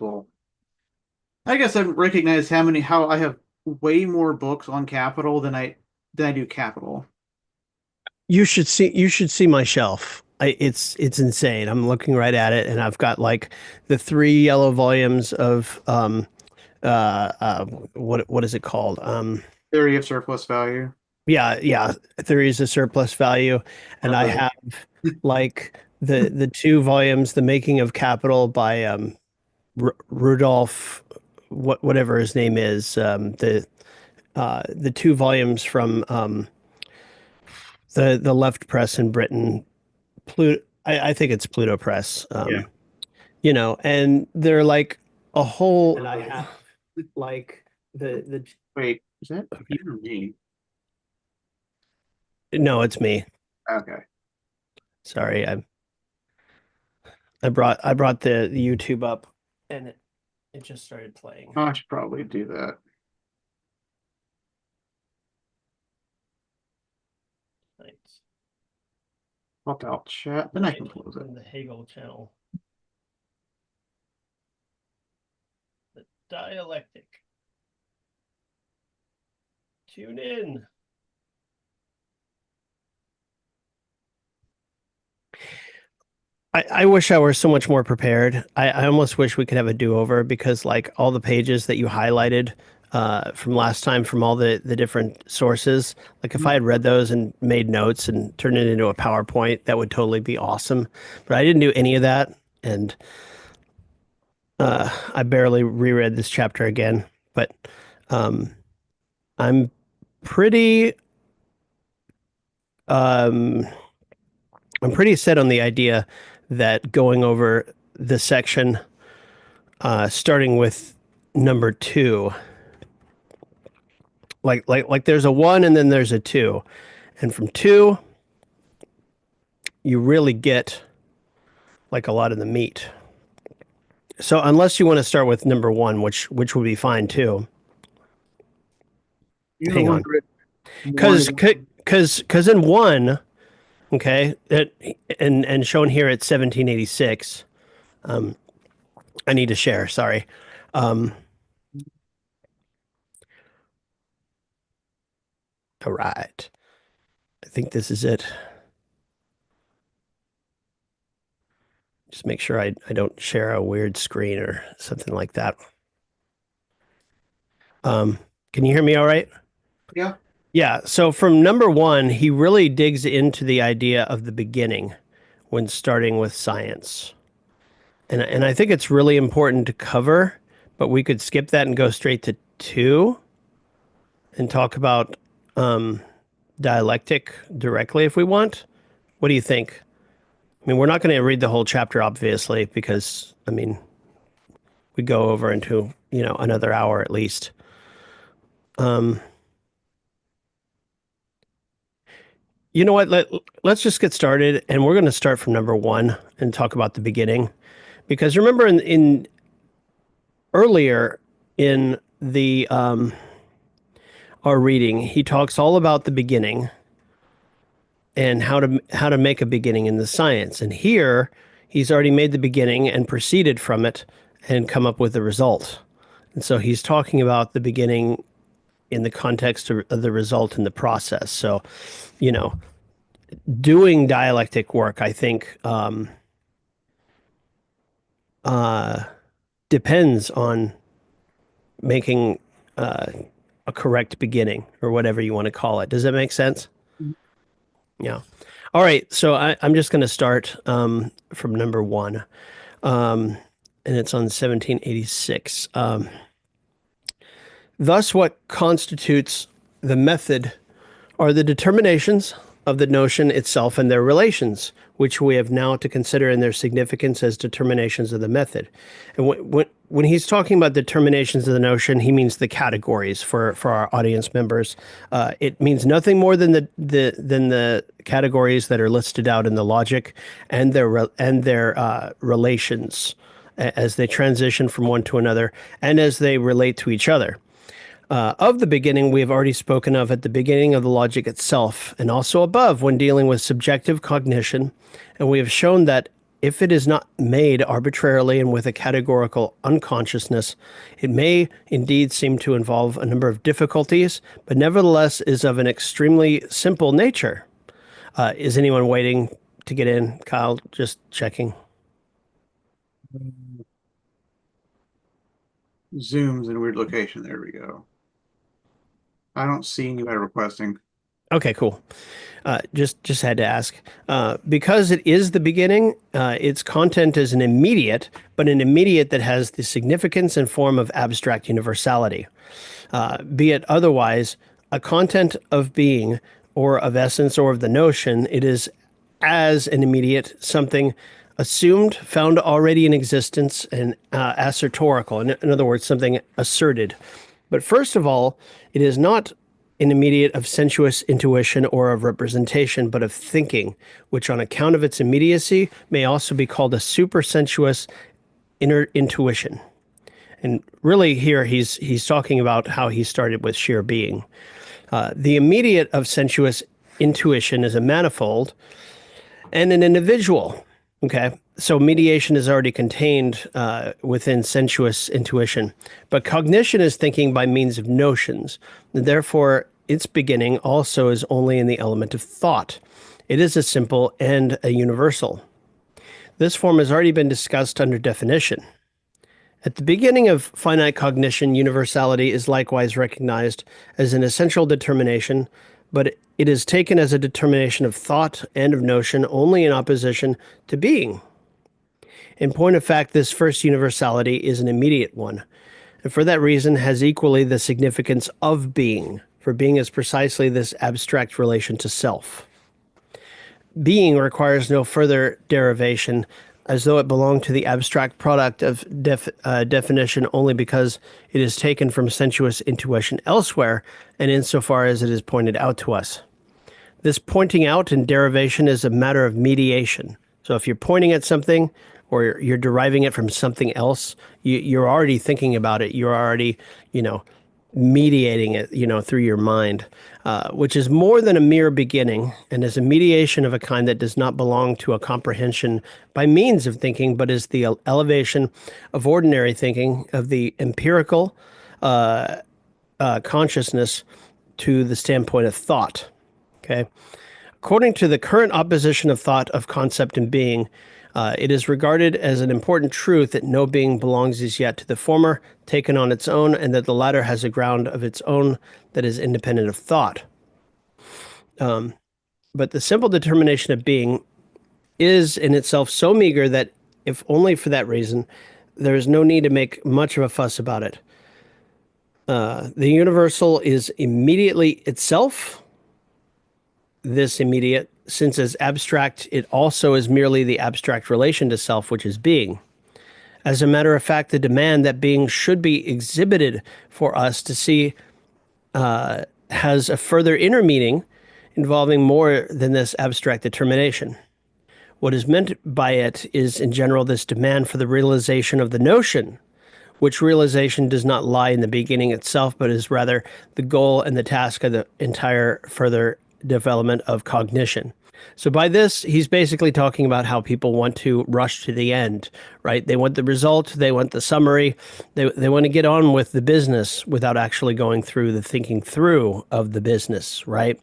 well, I guess I recognize how I have way more books on capital than I do capital. You should see my shelf. It's insane. I'm looking right at it, and I've got like the three yellow volumes of what is it called? Theory of surplus value. Yeah, theories of surplus value, and Not I the have like the two volumes, The Making of Capital by Rudolph, whatever his name is, the two volumes from the left press in Britain, Pluto. I think it's Pluto Press. yeah. And they're like a whole. And I have like the. Wait, is that you or me? No, it's me. Okay. Sorry, I brought the YouTube up, and it just started playing. Oh, I should probably do that. Thanks. Pop out chat, then I can Live close it. from the Hegel channel. The dialectic. Tune in. I wish I were so much more prepared. I almost wish we could have a do-over because like all the pages that you highlighted from last time from all the different sources, like if I had read those and made notes and turned it into a PowerPoint, that would totally be awesome. But I didn't do any of that, and I barely reread this chapter again. But um, I'm pretty um, I'm pretty set on the idea that going over the section starting with number two. Like there's a one and then there's a two. And from two, you really get like a lot of the meat. So unless you want to start with number one, which would be fine too. You Hang on. wonder it more Cause than cause in one, okay, and shown here at 1786, I need to share, sorry. Um, all right. I think this is it. Just make sure I don't share a weird screen or something like that. Um, can you hear me all right? yeah. Yeah. So from number one, he really digs into the idea of the beginning when starting with science. And I think it's really important to cover, but we could skip that and go straight to two and talk about dialectic directly if we want. What do you think? I mean, we're not going to read the whole chapter, obviously, because, I mean, we go over into, another hour at least. Um, you know what? Let's just get started, and we're going to start from number one and talk about the beginning, because remember in earlier in the our reading, he talks all about the beginning and how to make a beginning in the science, and here he's already made the beginning and proceeded from it and come up with the result. And so he's talking about the beginning in the context of the result in the process. So, you know, doing dialectic work, I think, uh, depends on making uh, a correct beginning or whatever you want to call it. Does that make sense? Yeah. All right. So I'm just going to start from number one, um, and it's on 1786. Thus, what constitutes the method are the determinations of the notion itself and their relations, which we have now to consider in their significance as determinations of the method. And when he's talking about determinations of the notion, he means the categories for our audience members. It means nothing more than the categories that are listed out in the logic and their relations as they transition from one to another and as they relate to each other. Of the beginning, we have already spoken of at the beginning of the logic itself, and also above when dealing with subjective cognition. And we have shown that if it is not made arbitrarily and with a categorical unconsciousness, it may indeed seem to involve a number of difficulties, but nevertheless is of an extremely simple nature. Is anyone waiting to get in? Kyle, just checking. Zoom's in a weird location. There we go. I don't see anybody requesting. Okay, cool. Just had to ask. Because it is the beginning, its content is an immediate, but an immediate that has the significance and form of abstract universality. Be it otherwise, a content of being or of essence or of the notion, it is as an immediate something assumed, found already in existence, and assertorical. In other words, something asserted. But first of all, it is not an immediate of sensuous intuition or of representation, but of thinking, which on account of its immediacy may also be called a supersensuous inner intuition. And really here he's talking about how he started with sheer being. The immediate of sensuous intuition is a manifold and an individual. Okay. So mediation is already contained within sensuous intuition, but cognition is thinking by means of notions. And therefore, its beginning also is only in the element of thought. It is a simple and a universal. This form has already been discussed under definition. At the beginning of finite cognition, universality is likewise recognized as an essential determination, but it is taken as a determination of thought and of notion only in opposition to being. In point of fact, this first universality is an immediate one, and for that reason has equally the significance of being, for being is precisely this abstract relation to self. Being requires no further derivation, as though it belonged to the abstract product of definition only because it is taken from sensuous intuition elsewhere, and insofar as it is pointed out to us. This pointing out and derivation is a matter of mediation. So if you're pointing at something or you're deriving it from something else, you're already thinking about it. You're already, mediating it, through your mind, which is more than a mere beginning and is a mediation of a kind that does not belong to a comprehension by means of thinking, but is the elevation of ordinary thinking, of the empirical consciousness to the standpoint of thought. Okay. According to the current opposition of thought, of concept, and being, it is regarded as an important truth that no being belongs as yet to the former, taken on its own, and that the latter has a ground of its own that is independent of thought. But the simple determination of being is in itself so meager that, if only for that reason, there is no need to make much of a fuss about it. The universal is immediately itself, this immediate, since as abstract, it also is merely the abstract relation to self, which is being. As a matter of fact, the demand that being should be exhibited for us to see has a further inner meaning involving more than this abstract determination. What is meant by it is, in general, this demand for the realization of the notion, which realization does not lie in the beginning itself, but is rather the goal and the task of the entire further development of cognition. So by this, he's basically talking about how people want to rush to the end, right? They want the result, they want the summary, they want to get on with the business without actually going through the thinking through of the business, right?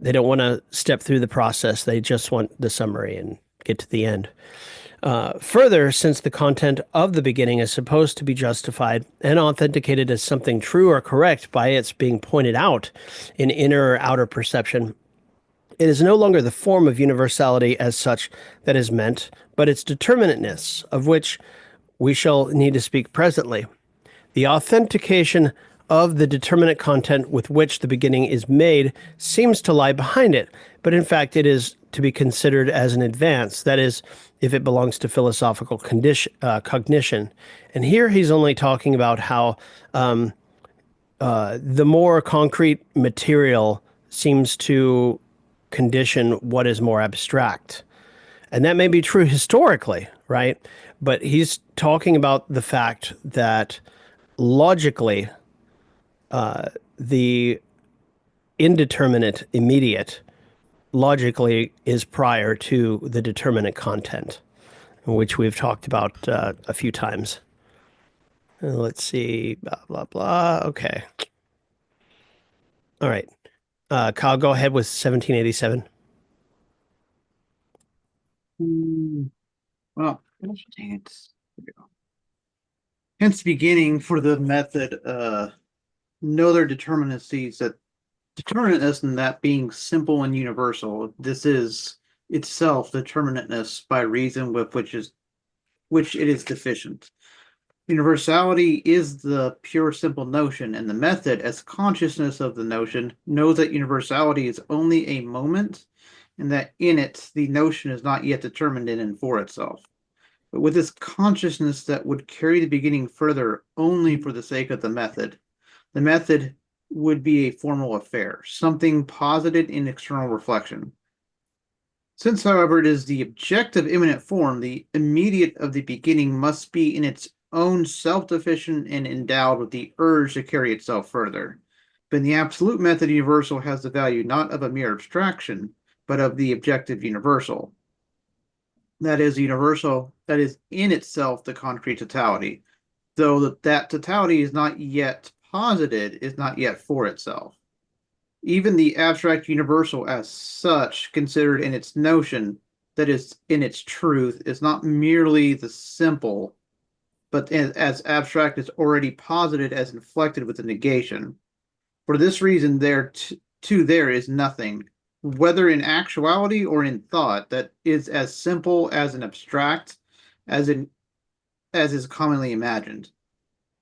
They don't want to step through the process. They just want the summary and get to the end. Further, since the content of the beginning is supposed to be justified and authenticated as something true or correct by its being pointed out in inner or outer perception, it is no longer the form of universality as such that is meant, but its determinateness, of which we shall need to speak presently. The authentication of the determinate content with which the beginning is made seems to lie behind it, but in fact it is to be considered as an advance, that is, if it belongs to philosophical cognition. And here he's only talking about how the more concrete material seems to condition what is more abstract. And that may be true historically, right? But he's talking about the fact that logically, the indeterminate immediate logically is prior to the determinate content, which we've talked about a few times. Let's see, blah, blah, blah. Okay. All right. Kyle, go ahead with 1787. Hmm, well, dang it. Hence, beginning for the method, no other determinacies that determinateness and that being simple and universal. This is itself determinateness by reason with which it is deficient. Universality is the pure simple notion, and the method, as consciousness of the notion, knows that universality is only a moment, and that in it the notion is not yet determined in and for itself. But with this consciousness that would carry the beginning further only for the sake of the method would be a formal affair, something posited in external reflection. Since, however, it is the objective immanent form, the immediate of the beginning must be in its own self-deficient and endowed with the urge to carry itself further. But in the absolute method, universal has the value not of a mere abstraction, but of the objective universal. That is universal, that is in itself the concrete totality, though that totality is not yet posited, is not yet for itself. Even the abstract universal as such, considered in its notion, that is in its truth, is not merely the simple, but as abstract is already posited as inflected with a negation. For this reason, there is nothing, whether in actuality or in thought, that is as simple as an abstract as in as is commonly imagined.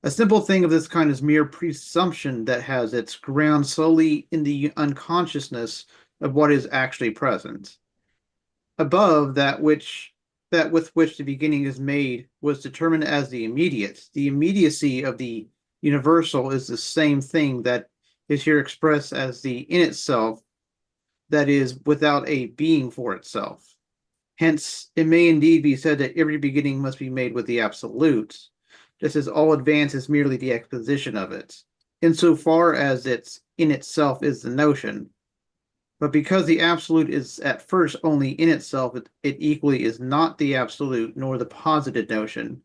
A simple thing of this kind is mere presumption that has its ground solely in the unconsciousness of what is actually present. Above that with which the beginning is made was determined as the immediate. The immediacy of the universal is the same thing that is here expressed as the in itself, that is, without a being for itself. Hence, it may indeed be said that every beginning must be made with the absolute, just as all advance is merely the exposition of it, insofar as it's in itself is the notion. But because the absolute is at first only in itself, it equally is not the absolute nor the posited notion,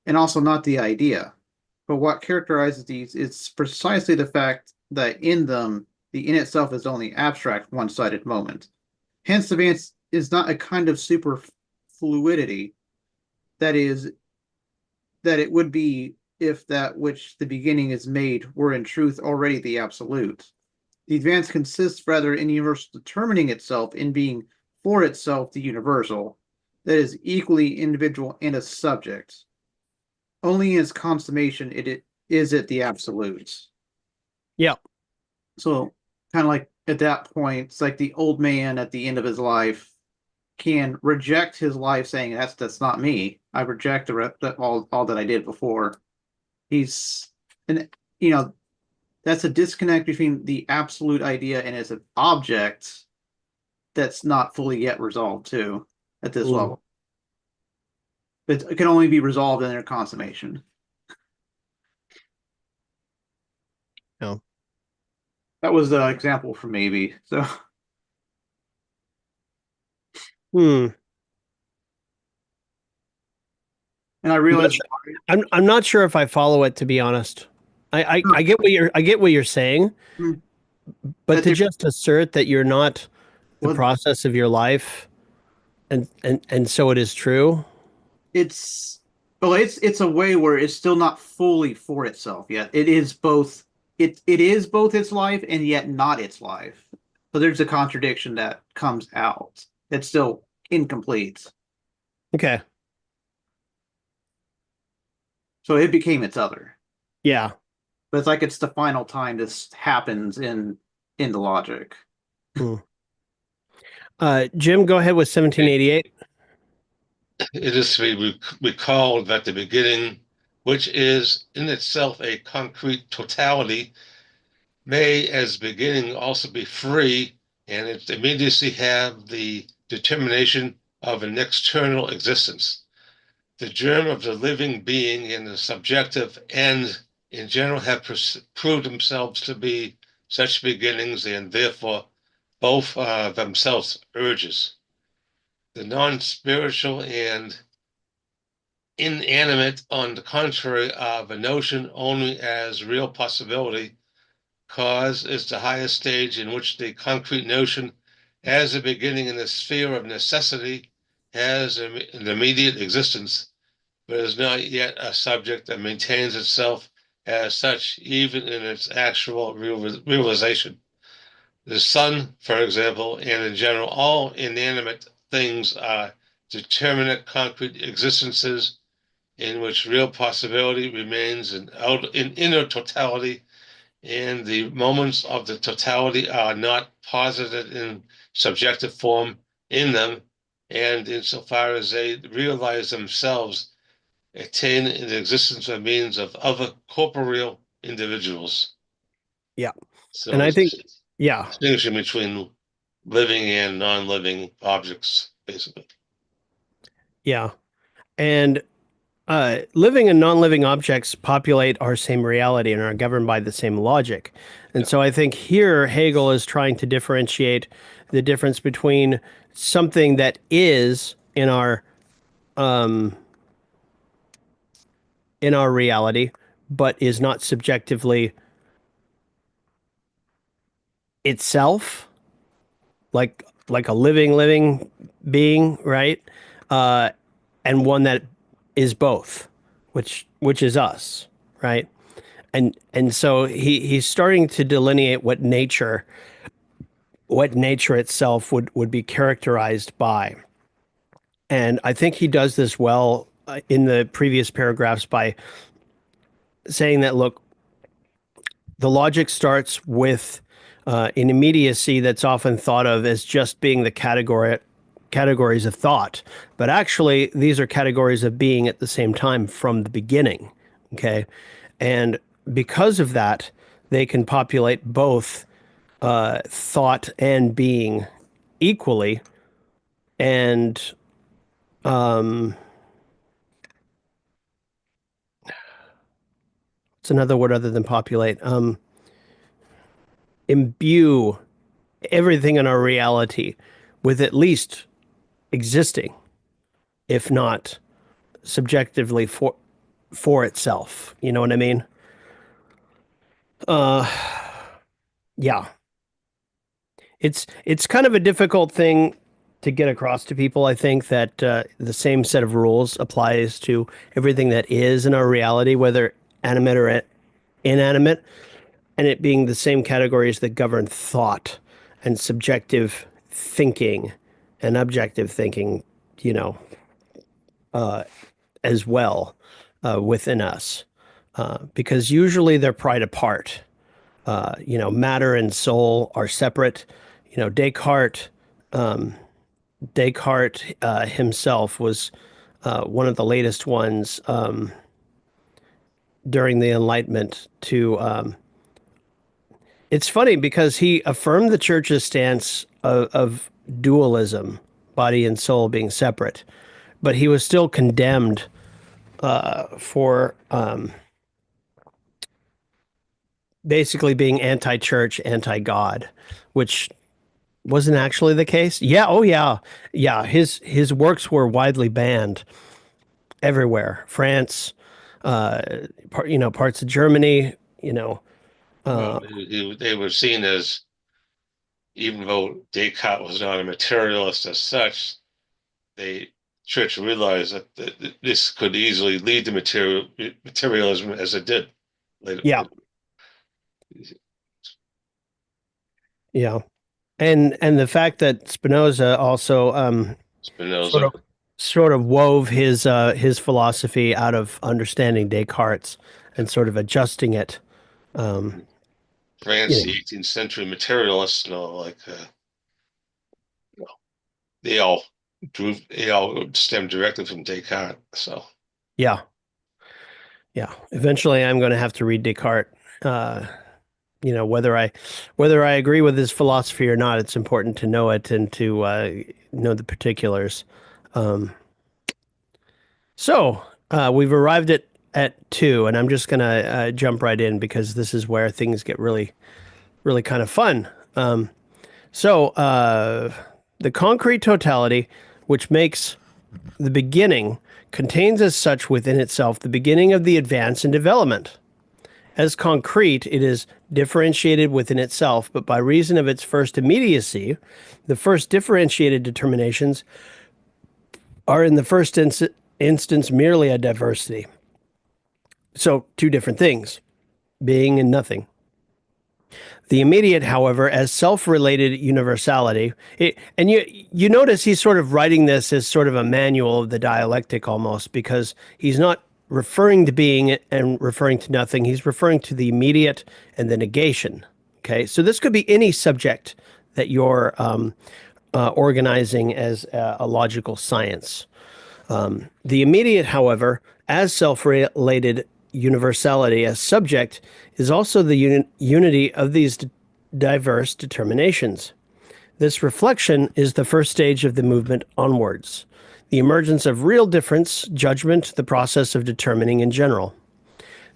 and also not the idea. But what characterizes these is precisely the fact that in them, the in itself is only abstract, one sided moment. Hence, advance is not a kind of superfluidity that is, that it would be if that which the beginning is made were in truth already the absolute. The advance consists rather in universal determining itself in being for itself the universal, that is equally individual and a subject. Only in its consummation is it the absolute. Yeah. So kind of like at that point, it's like the old man at the end of his life can reject his life, saying that's not me. I reject all that I did before. He's and you know that's a disconnect between the absolute idea and its object that's not fully yet resolved too at this Mm, level. It can only be resolved in their consummation. yeah. That was the example for maybe. So, Hmm. and I I'm not realized sure. I'm not sure if I follow it, to be honest. I get what you're saying, but that to there just assert that you're not the well, process of your life, and so it is true. it's it's a way where it's still not fully for itself yet. It is both it is both its life and yet not its life. So there's a contradiction that comes out. It's still incomplete. Okay. So it became its other. Yeah. But it's like it's the final time this happens in the logic. Hmm. Jim, go ahead with 1788. It is to be recalled that the beginning, which is in itself a concrete totality, may as beginning also be free, and its immediacy have the determination of an external existence. The germ of the living being and the subjective end in general have proved themselves to be such beginnings, and therefore both themselves urges. The non-spiritual and inanimate, on the contrary, are a notion only as real possibility. Cause is the highest stage in which the concrete notion, as a beginning in the sphere of necessity, has an immediate existence, but is not yet a subject that maintains itself as such, even in its actual realization. The sun, for example, and in general, all inanimate things are determinate concrete existences in which real possibility remains in inner totality, and the moments of the totality are not posited in subjective form in them, and insofar as they realize themselves, attain the existence by means of other corporeal individuals. Yeah. So And I it's think, yeah, distinguishing between living and non-living objects, basically. yeah. And living and non-living objects populate our same reality and are governed by the same logic. And Yeah. so I think here Hegel is trying to differentiate the difference between something that is um, in our reality, but is not subjectively itself, like a living being, right? Uh, and one that is both, which is us, right? And so he's starting to delineate what nature itself would be characterized by. And I think he does this well in the previous paragraphs by saying that, look, the logic starts with an immediacy that's often thought of as just being the categories of thought, but actually these are categories of being at the same time from the beginning. Okay, and because of that, they can populate both thought and being equally, and um, it's another word other than populate. Imbue everything in our reality with at least existing, if not subjectively for itself. You know what I mean? Uh, yeah. It's kind of a difficult thing to get across to people. I think that the same set of rules applies to everything that is in our reality, whether animate or inanimate, and it being the same categories that govern thought and subjective thinking and objective thinking, you know, as well within us. Because usually they're pried apart. Matter and soul are separate. Descartes himself was one of the latest ones during the Enlightenment to. It's funny because he affirmed the church's stance of dualism, body and soul being separate, but he was still condemned for basically being anti-church, anti-God, which wasn't actually the case. Yeah, oh yeah, yeah. His works were widely banned everywhere. France, parts of Germany. Well, Uh, they were seen as, even though Descartes was not a materialist as such, the church realized that this could easily lead to materialism as it did later. yeah, yeah, and the fact that Spinoza also sort Spinoza, of sort of wove his philosophy out of understanding Descartes and sort of adjusting it. Um, France, you the know, 18th century materialists, like they all they all stem directly from Descartes. So yeah, yeah. Eventually, I'm going to have to read Descartes. Uh, whether I agree with his philosophy or not, it's important to know it and to know the particulars. Um, so we've arrived at two, and I'm just gonna jump right in because this is where things get really, really kind of fun. So, the concrete totality, which makes the beginning, contains as such within itself the beginning of the advance and development. As concrete, it is differentiated within itself, but by reason of its first immediacy, the first differentiated determinations are in the first instance merely a diversity. So, two different things, being and nothing. The immediate, however, as self-related universality, and you notice he's sort of writing this as sort of a manual of the dialectic almost, because he's not referring to being and referring to nothing. He's referring to the immediate and the negation. Okay, so this could be any subject that you're organizing as a logical science. The immediate, however, as self-related universality as subject, is also the unity of these diverse determinations. This reflection is the first stage of the movement onwards, the emergence of real difference, judgment, the process of determining in general.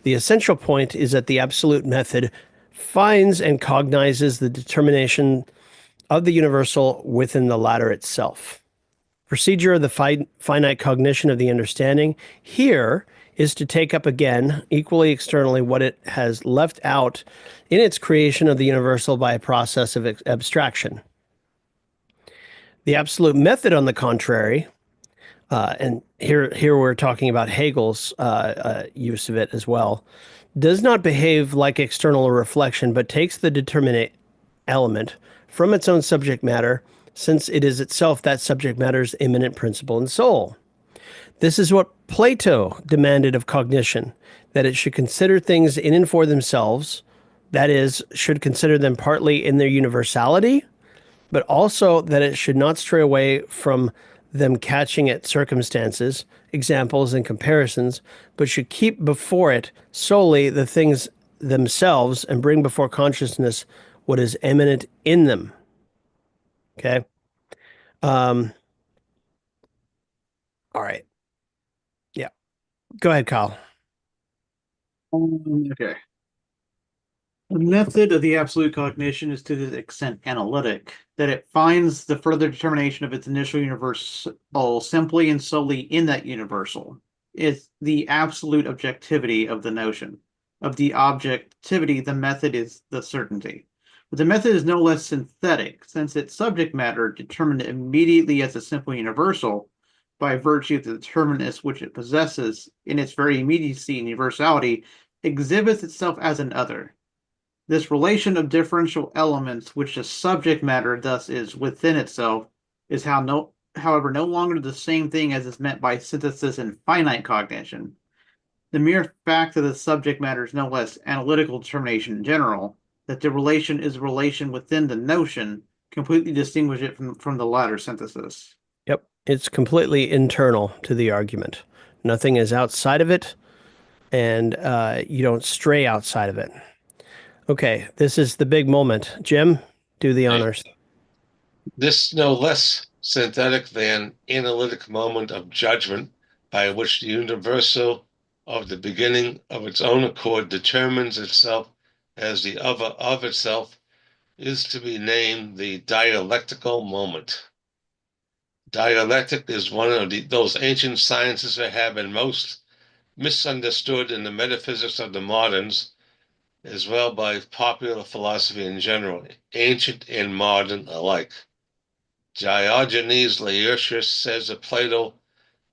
The essential point is that the absolute method finds and cognizes the determination of the universal within the latter itself. Procedure of the finite cognition of the understanding here is to take up again, equally externally, what it has left out in its creation of the universal by a process of abstraction. The absolute method, on the contrary, and here we're talking about Hegel's use of it as well, does not behave like external reflection, but takes the determinate element from its own subject matter, since it is itself that subject matter's immanent principle and soul. This is what Plato demanded of cognition, that it should consider things in and for themselves, that is, should consider them partly in their universality, but also that it should not stray away from them catching at circumstances, examples, and comparisons, but should keep before it solely the things themselves and bring before consciousness what is eminent in them. Okay. All right. Yeah. Go ahead, Kyle. Okay. The method of the absolute cognition is to the extent analytic, that it finds the further determination of its initial universal simply and solely in that universal. It's the absolute objectivity of the notion. Of the objectivity, the method is the certainty. But the method is no less synthetic, since its subject matter, determined immediately as a simple universal, by virtue of the determinateness which it possesses in its very immediacy and universality, exhibits itself as an other. This relation of differential elements, which the subject matter thus is within itself, is however, no longer the same thing as is meant by synthesis and finite cognition. The mere fact that the subject matter is no less analytical determination in general, that the relation is a relation within the notion, completely distinguish it from the latter synthesis. Yep. It's completely internal to the argument. Nothing is outside of it, and you don't stray outside of it. Okay, this is the big moment. Jim, do the honors. This no less synthetic than analytic moment of judgment by which the universal of the beginning of its own accord determines itself as the other of itself is to be named the dialectical moment. Dialectic is one of those ancient sciences that have been most misunderstood in the metaphysics of the moderns, as well by popular philosophy in general, ancient and modern alike. Diogenes Laertius says of Plato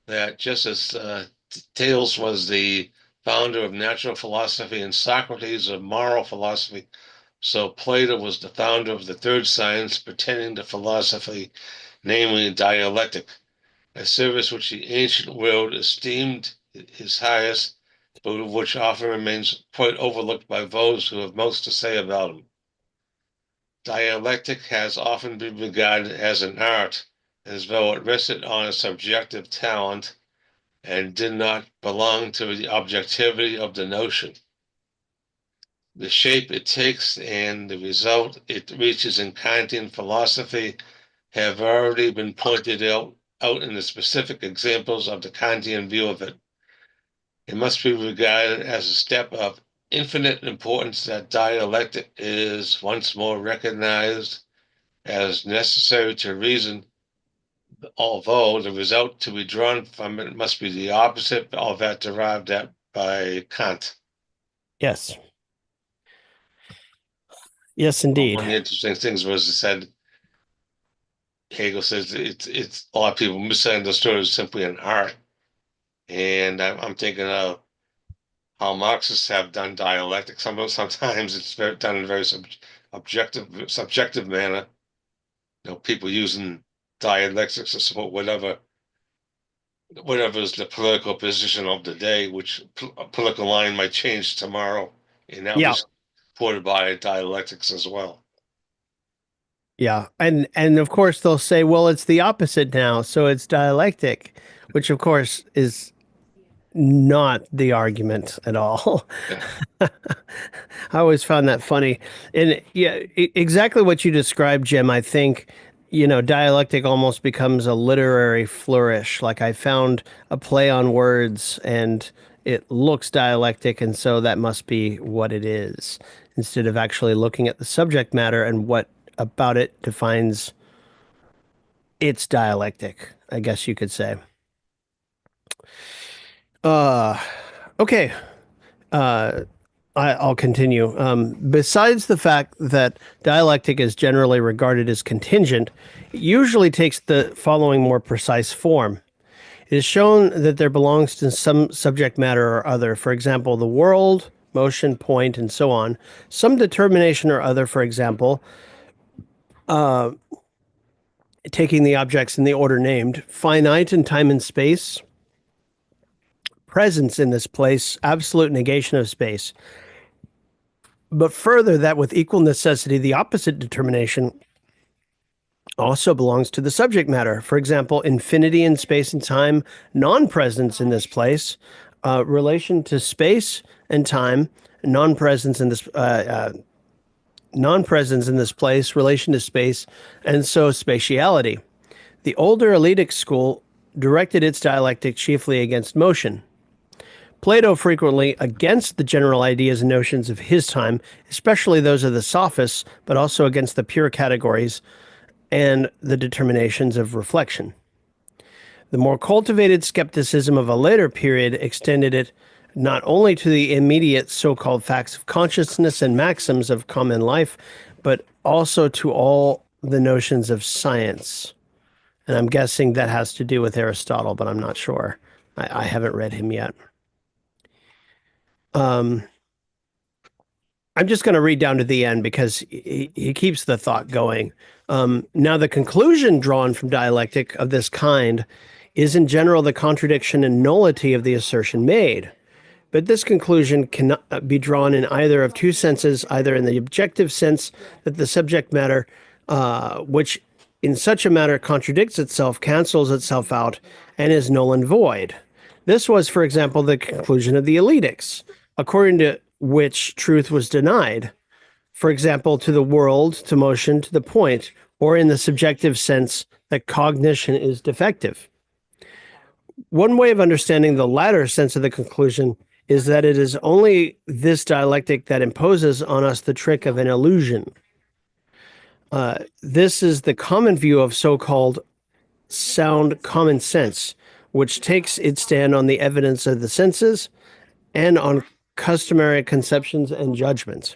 that just as Thales was the founder of natural philosophy and Socrates of moral philosophy, so Plato was the founder of the third science pertaining to philosophy, namely dialectic, a service which the ancient world esteemed his highest, but which often remains quite overlooked by those who have most to say about him. Dialectic has often been regarded as an art, as though it rested on a subjective talent and did not belong to the objectivity of the notion. The shape it takes and the result it reaches in Kantian philosophy have already been pointed out in the specific examples of the Kantian view of it. It must be regarded as a step of infinite importance that dialectic is once more recognized as necessary to reason, although the result to be drawn from it must be the opposite of that derived at by Kant. Yes. Yes, One indeed. of the interesting things was it said Hegel says it's a lot of people misunderstood it as simply an art, and I'm thinking of how Marxists have done dialectic. Sometimes it's done in a very subjective manner. People using dialectics to support whatever is the political position of the day, which political line might change tomorrow, and that Yeah. was supported by dialectics as well. Yeah. And of course they'll say, well, it's the opposite now, so it's dialectic, which of course is not the argument at all. Yeah. I always found that funny. And yeah, exactly what you described, Jim. I think, dialectic almost becomes a literary flourish. Like I found a play on words and it looks dialectic, and so that must be what it is, instead of actually looking at the subject matter and what about it defines its dialectic, I guess you could say. Uh, okay. Uh, I'll continue. Besides the fact that dialectic is generally regarded as contingent, it usually takes the following more precise form. It is shown that there belongs to some subject matter or other, for example, the world, motion, point, and so on, some determination or other, for example, taking the objects in the order named, finite in time and space, presence in this place, absolute negation of space. But further, that with equal necessity, the opposite determination also belongs to the subject matter. For example, infinity in space and time, non-presence in this place, relation to space and time, non-presence in this non-presence in this place, relation to space, and so spatiality. The older Eleatic school directed its dialectic chiefly against motion. Plato frequently against the general ideas and notions of his time, especially those of the sophists, but also against the pure categories and the determinations of reflection. The more cultivated skepticism of a later period extended it not only to the immediate so-called facts of consciousness and maxims of common life, but also to all the notions of science. And I'm guessing that has to do with Aristotle, but I'm not sure. I haven't read him yet. I'm just going to read down to the end because he keeps the thought going. Now, the conclusion drawn from dialectic of this kind is in general the contradiction and nullity of the assertion made. But this conclusion cannot be drawn in either of two senses, either in the objective sense that the subject matter, which in such a matter contradicts itself, cancels itself out, and is null and void. This was, for example, the conclusion of the Eleatics, according to which truth was denied. For example, to the world, to motion, to the point, or in the subjective sense that cognition is defective. One way of understanding the latter sense of the conclusion is that it is only this dialectic that imposes on us the trick of an illusion. This is the common view of so-called sound common sense, which takes its stand on the evidence of the senses and on customary conceptions and judgments.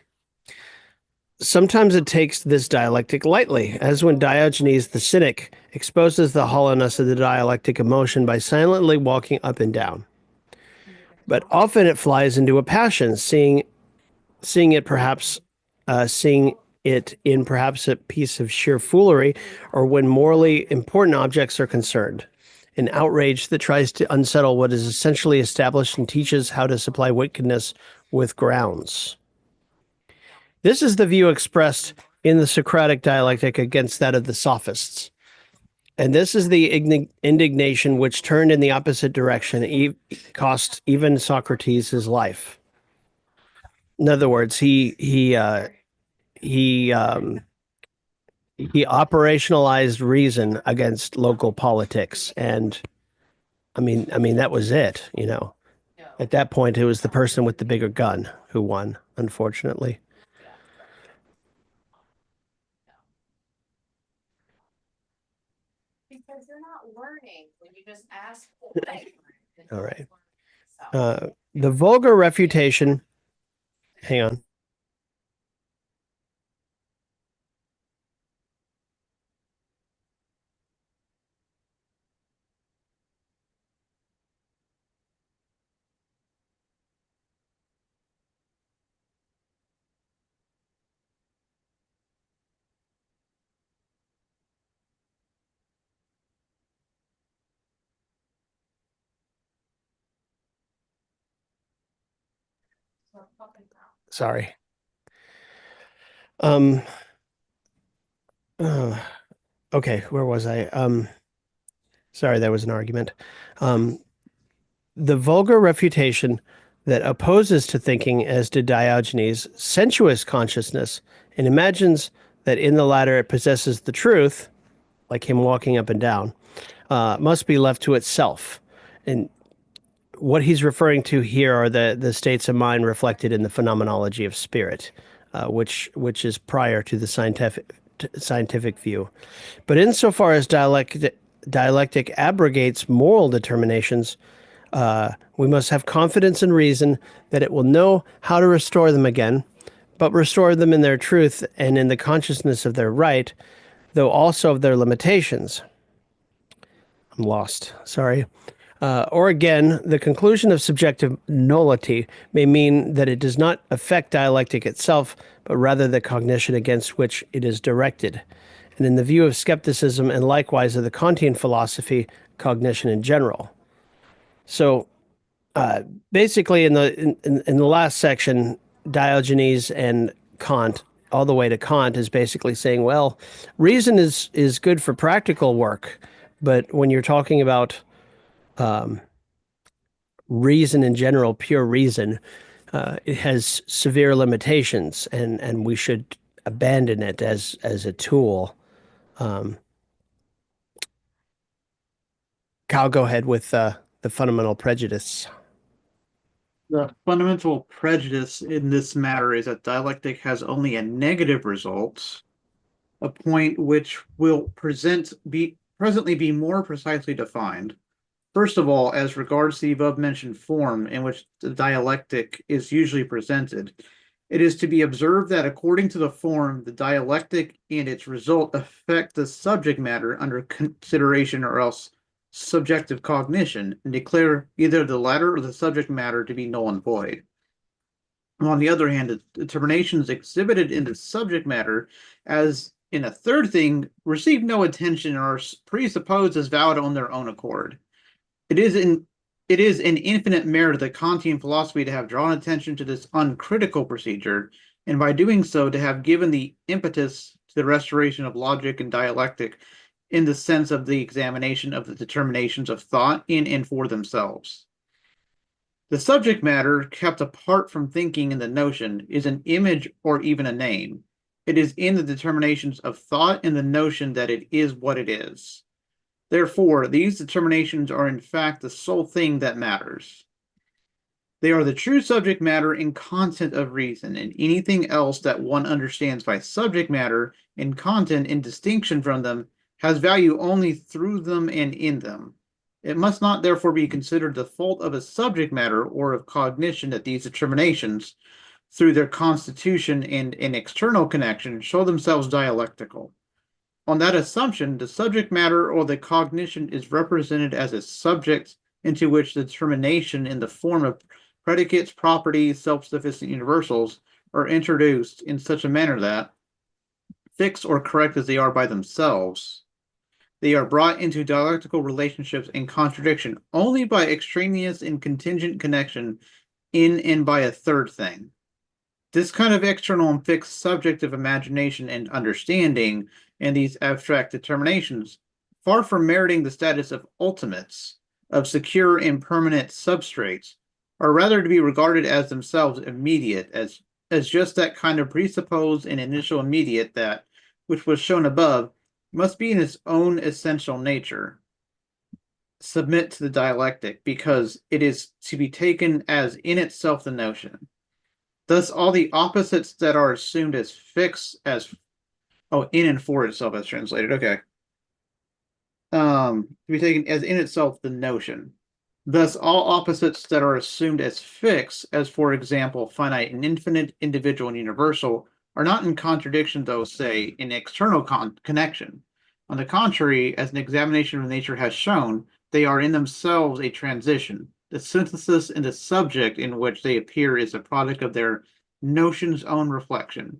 Sometimes it takes this dialectic lightly, as when Diogenes the Cynic exposes the hollowness of the dialectic emotion by silently walking up and down. But often it flies into a passion, seeing it in perhaps a piece of sheer foolery, or when morally important objects are concerned. An outrage that tries to unsettle what is essentially established and teaches how to supply wickedness with grounds. This is the view expressed in the Socratic dialectic against that of the sophists. And this is the indignation which turned in the opposite direction, cost even Socrates his life. In other words, he operationalized reason against local politics, and I mean that was it. At that point, it was the person with the bigger gun who won, unfortunately. All right. The vulgar refutation. Hang on. Sorry. Uh, okay, where was I? Sorry, there was an argument. The vulgar refutation that opposes to thinking, as did Diogenes, sensuous consciousness, and imagines that in the latter it possesses the truth, like him walking up and down, must be left to itself. And what he's referring to here are the states of mind reflected in the phenomenology of spirit, which is prior to the scientific view. But insofar as dialectic abrogates moral determinations, we must have confidence in reason that it will know how to restore them again, but restore them in their truth and in the consciousness of their right, though also of their limitations. I'm lost. Sorry. Or again, the conclusion of subjective nullity may mean that it does not affect dialectic itself, but rather the cognition against which it is directed. And in the view of skepticism and likewise of the Kantian philosophy, cognition in general. So basically, in the last section, Diogenes and Kant, all the way to Kant, is basically saying, well, reason is good for practical work, but when you're talking about reason in general, pure reason, it has severe limitations, and we should abandon it as a tool. Kyle, go ahead with the fundamental prejudice. The fundamental prejudice in this matter is that dialectic has only a negative result, a point which will presently be more precisely defined. First of all, as regards the above-mentioned form in which the dialectic is usually presented, it is to be observed that according to the form, the dialectic and its result affect the subject matter under consideration or else subjective cognition and declare either the latter or the subject matter to be null and void. On the other hand, the determinations exhibited in the subject matter, as in a third thing, receive no attention and are presupposed as valid on their own accord. It is an infinite merit of the Kantian philosophy to have drawn attention to this uncritical procedure, and by doing so to have given the impetus to the restoration of logic and dialectic in the sense of the examination of the determinations of thought in and for themselves. The subject matter, kept apart from thinking in the notion, is an image or even a name. It is in the determinations of thought and the notion that it is what it is. Therefore, these determinations are in fact the sole thing that matters. They are the true subject matter and content of reason, and anything else that one understands by subject matter and content in distinction from them has value only through them and in them. It must not therefore be considered the fault of a subject matter or of cognition that these determinations, through their constitution and an external connection, show themselves dialectical. On that assumption, the subject matter or the cognition is represented as a subject into which the determination in the form of predicates, properties, self-sufficient universals are introduced in such a manner that, fixed or correct as they are by themselves, they are brought into dialectical relationships and contradiction only by extraneous and contingent connection in and by a third thing. This kind of external and fixed subjective imagination and understanding and these abstract determinations, far from meriting the status of ultimates, of secure and permanent substrates, are rather to be regarded as themselves immediate, as just that kind of presupposed and initial immediate that, which was shown above, must be in its own essential nature. Submit to the dialectic, because it is to be taken as in itself the notion. Thus, all the opposites that are assumed as fixed, in and for itself as translated. Okay. to be taken as in itself the notion. Thus, all opposites that are assumed as fixed, as for example, finite and infinite, individual and universal, are not in contradiction, though, say, in external connection. On the contrary, as an examination of nature has shown, they are in themselves a transition. The synthesis in the subject in which they appear is a product of their notion's own reflection.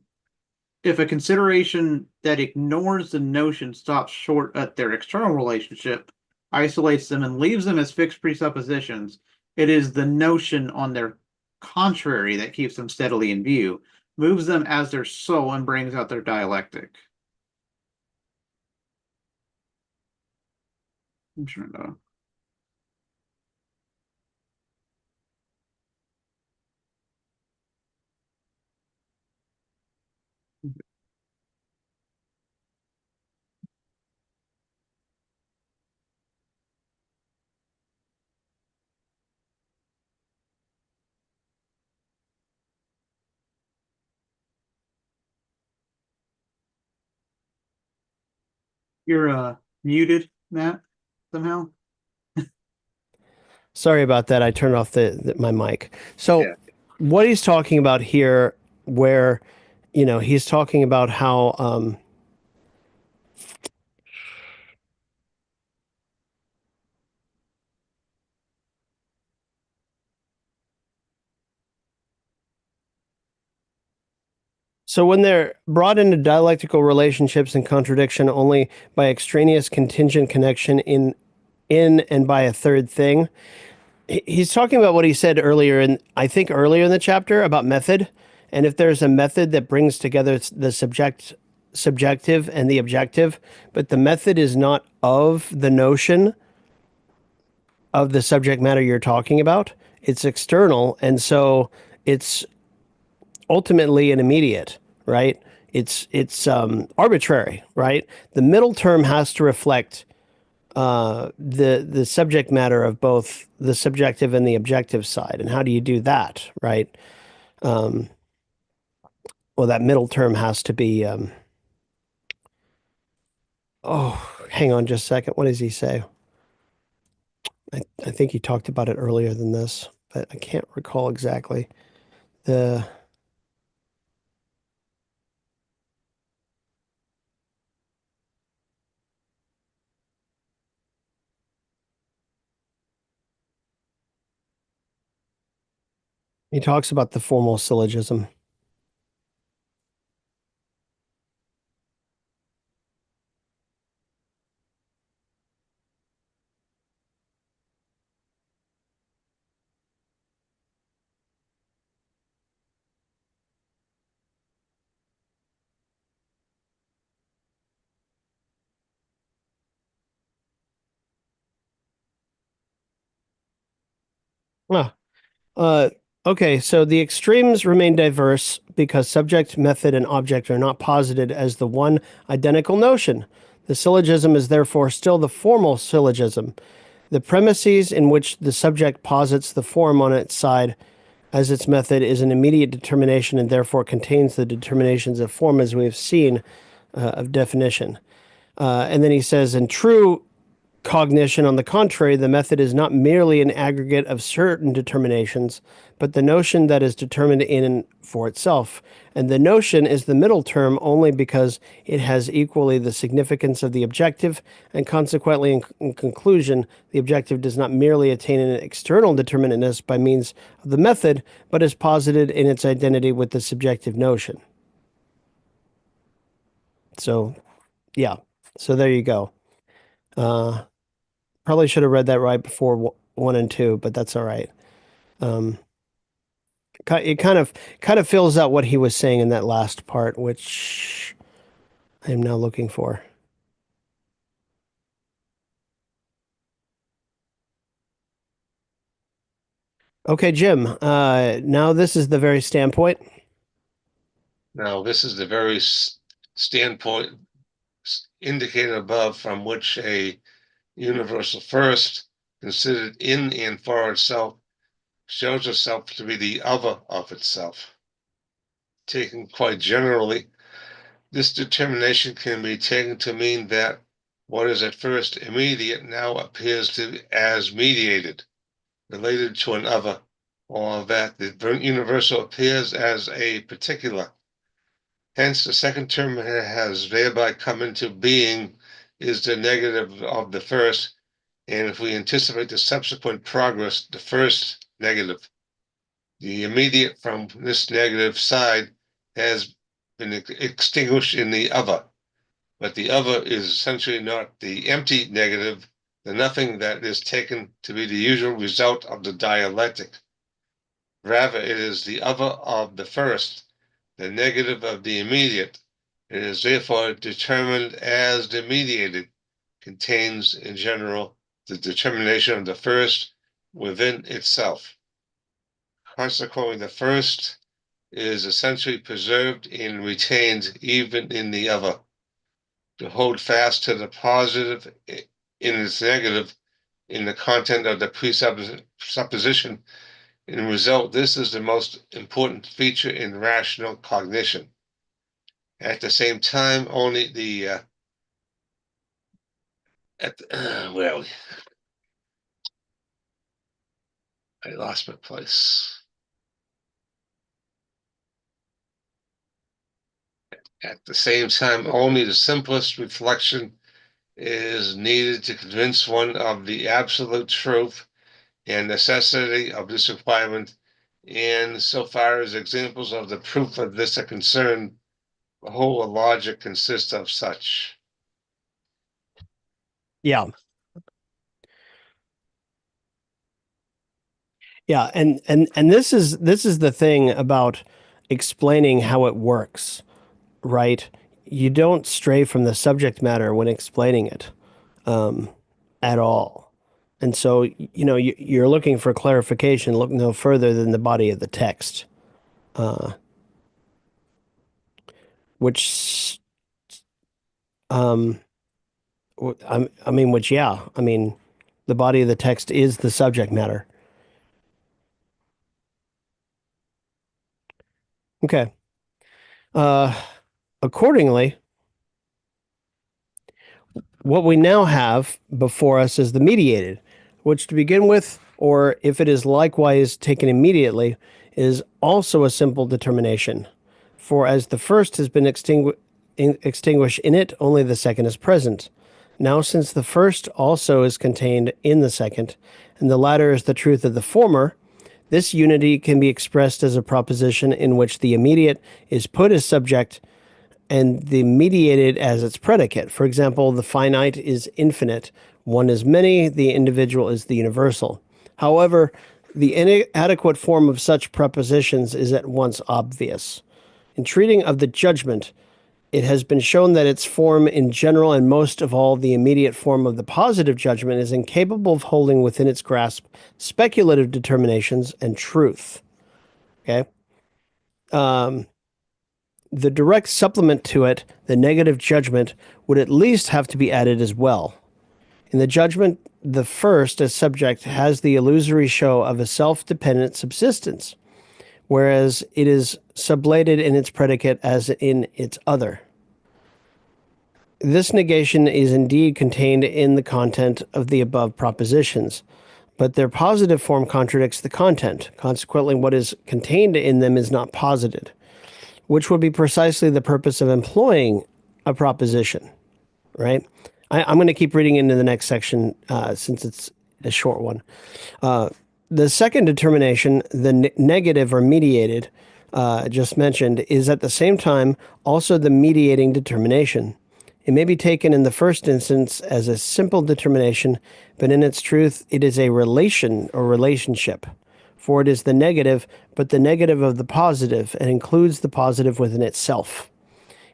If a consideration that ignores the notion stops short at their external relationship, isolates them, and leaves them as fixed presuppositions, it is the notion on their contrary that keeps them steadily in view, moves them as their soul, and brings out their dialectic. I'm trying to. You're muted, Matt, somehow. Sorry about that. I turned off my mic. So Yeah. what he's talking about here, where, he's talking about how so when they're brought into dialectical relationships and contradiction only by extraneous contingent connection in and by a third thing, he's talking about what he said earlier I think earlier in the chapter about method, and if there's a method that brings together the subjective and the objective, but the method is not of the notion of the subject matter you're talking about, it's external, and so it's ultimately an immediate, right? It's arbitrary, right? The middle term has to reflect the subject matter of both the subjective and the objective side. And how do you do that, right? Well, that middle term has to be. Oh, hang on just a second. What does he say? I think he talked about it earlier than this, but I can't recall exactly. The He talks about the formal syllogism. Ah, Uh, okay, so the extremes remain diverse because subject, method, and object are not posited as the one identical notion. The syllogism is therefore still the formal syllogism. The premises in which the subject posits the form on its side as its method is an immediate determination and therefore contains the determinations of form as we have seen of definition. And then he says, in true cognition, on the contrary, the method is not merely an aggregate of certain determinations, but the notion that is determined in and for itself. And the notion is the middle term only because it has equally the significance of the objective, and consequently, in conclusion, the objective does not merely attain an external determinateness by means of the method, but is posited in its identity with the subjective notion. So, yeah. So there you go. Probably should have read that right before 1 and 2, but that's all right. It kind of fills out what he was saying in that last part, which I am now looking for. Okay, Jim. Now this is the very standpoint. Now, this is the very standpoint indicated above from which a universal first, considered in and for itself, shows itself to be the other of itself. Taken quite generally, this determination can be taken to mean that What is at first immediate now appears to as mediated, related to an other, or that the universal appears as a particular. Hence, the second term has thereby come into being is the negative of the first, and if we anticipate the subsequent progress, the first negative. The immediate from this negative side has been extinguished in the other, but the other is essentially not the empty negative, the nothing that is taken to be the usual result of the dialectic. Rather, it is the other of the first, the negative of the immediate. It is therefore determined as the mediated, contains in general the determination of the first within itself. Consequently, the first is essentially preserved and retained even in the other. To hold fast to the positive in its negative in the content of the presupposition and result, this is the most important feature in rational cognition. At the same time, only the where are we? I lost my place. At the same time, only the simplest reflection is needed to convince one of the absolute truth and necessity of this requirement. And so far as examples of the proof of this are concerned, the whole of logic consists of such. Yeah. Yeah, and this is the thing about explaining how it works, right? You don't stray from the subject matter when explaining it at all. And so, you're looking for clarification, look no further than the body of the text, which, um, the body of the text is the subject matter. Okay. Accordingly, what we now have before us is the mediated, which to begin with, or if it is likewise taken immediately, is also a simple determination. For as the first has been extinguished in it, only the second is present. Now, since the first also is contained in the second, and the latter is the truth of the former, this unity can be expressed as a proposition in which the immediate is put as subject and the mediated as its predicate. For example, the finite is infinite, one is many, the individual is the universal. However, the inadequate form of such propositions is at once obvious. In treating of the judgment, it has been shown that its form in general and most of all the immediate form of the positive judgment is incapable of holding within its grasp speculative determinations and truth. Okay? The direct supplement to it, the negative judgment, would at least have to be added as well. In the judgment, the first, as subject, has the illusory show of a self-dependent subsistence, whereas it is sublated in its predicate as in its other. This negation is indeed contained in the content of the above propositions, but their positive form contradicts the content. Consequently, what is contained in them is not posited, which would be precisely the purpose of employing a proposition, right? I'm going to keep reading into the next section since it's a short one. The second determination, the negative or mediated, just mentioned, is at the same time also the mediating determination. It may be taken in the first instance as a simple determination, but in its truth, it is a relation or relationship. For it is the negative, but the negative of the positive, and includes the positive within itself.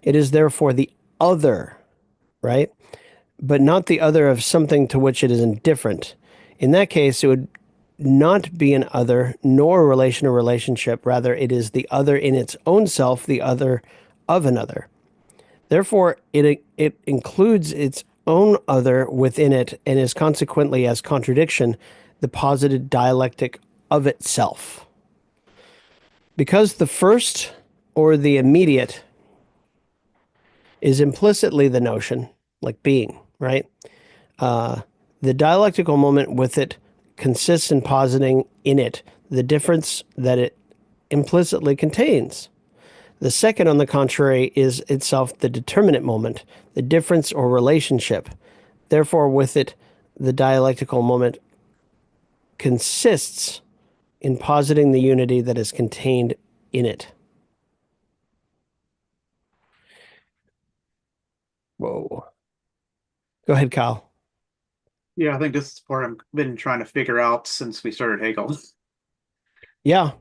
It is therefore the other, right? But not the other of something to which it is indifferent. In that case, it would not be an other, nor a relation or relationship. Rather, it is the other in its own self, the other of another. Therefore, it includes its own other within it, and is consequently, as contradiction, the posited dialectic of itself. Because the first, or the immediate, is implicitly the notion, like being, right? Uh, the dialectical moment with it consists in positing in it the difference that it implicitly contains. The second, on the contrary, is itself the determinate moment, the difference or relationship. Therefore, with it, the dialectical moment consists in positing the unity that is contained in it. Whoa. Go ahead, Kyle. Yeah, I think this is what I've been trying to figure out since we started Hegel. Yeah.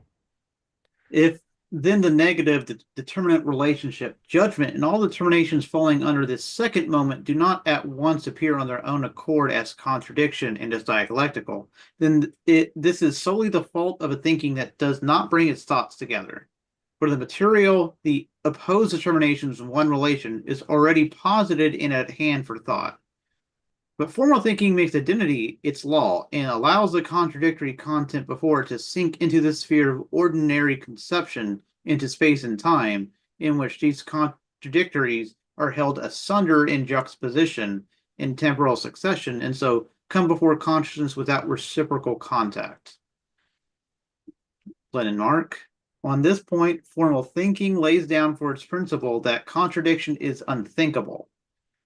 If then the negative, the determinant relationship, judgment, and all determinations falling under this second moment do not at once appear on their own accord as contradiction and as dialectical, then this is solely the fault of a thinking that does not bring its thoughts together. For the material, the opposed determinations in one relation is already posited and at hand for thought. But formal thinking makes identity its law and allows the contradictory content before it to sink into the sphere of ordinary conception into space and time, in which these contradictories are held asunder in juxtaposition in temporal succession, and so come before consciousness without reciprocal contact. Lenin Mark. On this point, formal thinking lays down for its principle that contradiction is unthinkable.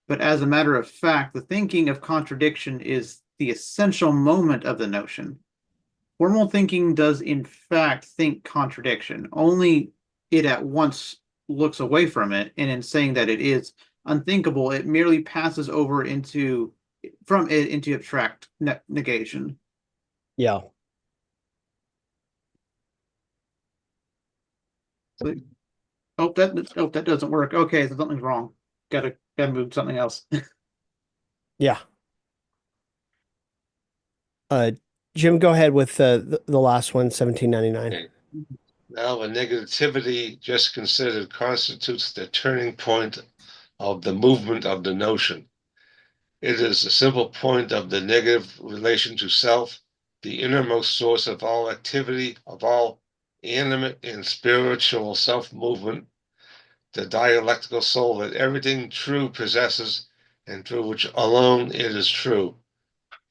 But as a matter of fact, the thinking of contradiction is the essential moment of the notion. Formal thinking does in fact think contradiction, only it at once looks away from it, and in saying that it is unthinkable, it merely passes over from it into abstract negation. Yeah. That doesn't work. Okay, so something's wrong. Gotta move something else. Yeah. Jim, go ahead with the last one, 1799. Okay. Now, the negativity just considered constitutes the turning point of the movement of the notion. It is a simple point of the negative relation to self, the innermost source of all activity, of all animate and spiritual self-movement, the dialectical soul that everything true possesses and through which alone it is true.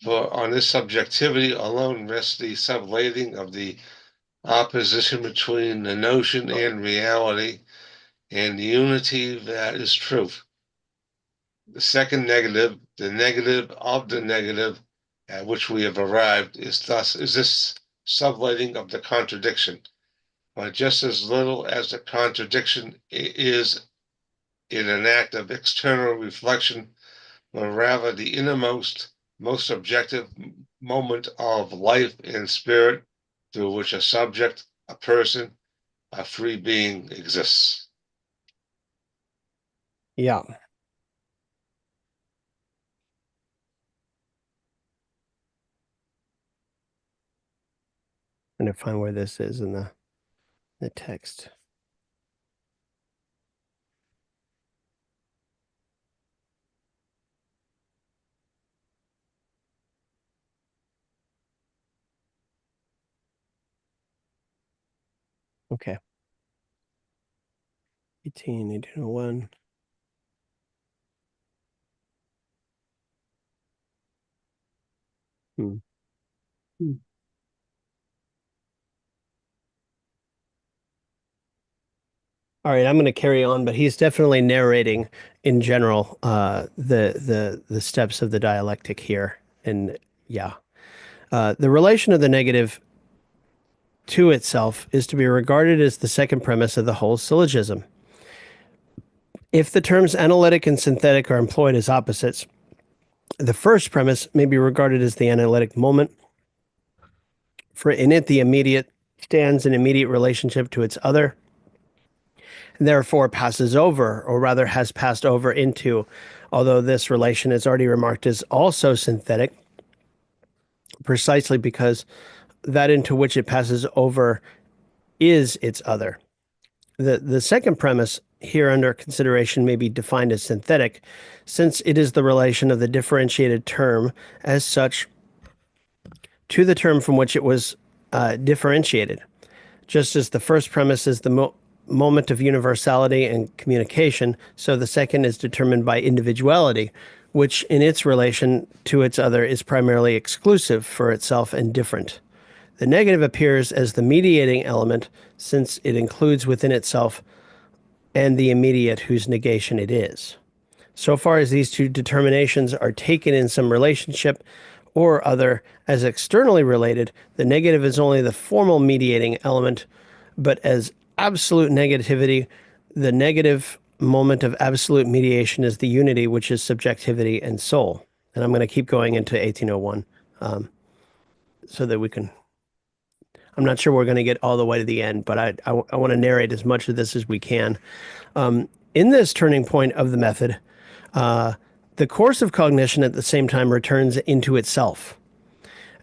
For on this subjectivity alone rests the sublating of the opposition between the notion and reality and the unity that is truth. The second negative, the negative of the negative at which we have arrived, is this sublating of the contradiction. But just as little as the contradiction is in an act of external reflection, but rather the innermost, most objective moment of life and spirit through which a subject, a person, a free being exists. Yeah. I'm going to find where this is in the text. Okay. 1801. Hmm. All right, I'm going to carry on, but he's definitely narrating in general the steps of the dialectic here, and yeah, the relation of the negative to itself is to be regarded as the second premise of the whole syllogism. If the terms analytic and synthetic are employed as opposites, the first premise may be regarded as the analytic moment, for in it the immediate stands in immediate relationship to its other, and therefore passes over, or rather has passed over into, although this relation, as already remarked, is also synthetic, precisely because that into which it passes over is its other. The second premise here under consideration may be defined as synthetic, since it is the relation of the differentiated term as such to the term from which it was differentiated. Just as the first premise is the moment of universality and communication, so the second is determined by individuality, which in its relation to its other is primarily exclusive for itself and different. The negative appears as the mediating element since it includes within itself and the immediate whose negation it is. So far as these two determinations are taken in some relationship or other as externally related, the negative is only the formal mediating element, but as absolute negativity, the negative moment of absolute mediation is the unity, which is subjectivity and soul. And I'm going to keep going into 1801 so that we can. I'm not sure we're going to get all the way to the end, but I want to narrate as much of this as we can. In this turning point of the method, the course of cognition at the same time returns into itself.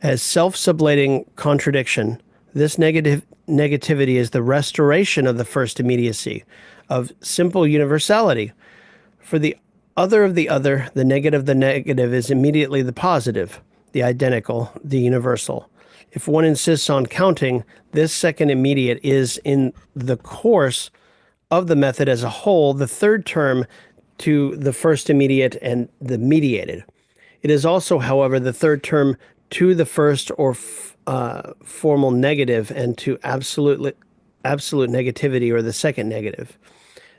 As self-sublating contradiction, this negativity is the restoration of the first immediacy, of simple universality. For the other of the other, the negative is immediately the positive, the identical, the universal. If one insists on counting, this second immediate is, in the course of the method as a whole, the third term to the first immediate and the mediated. It is also, however, the third term to the first or formal negative and to absolute negativity or the second negative.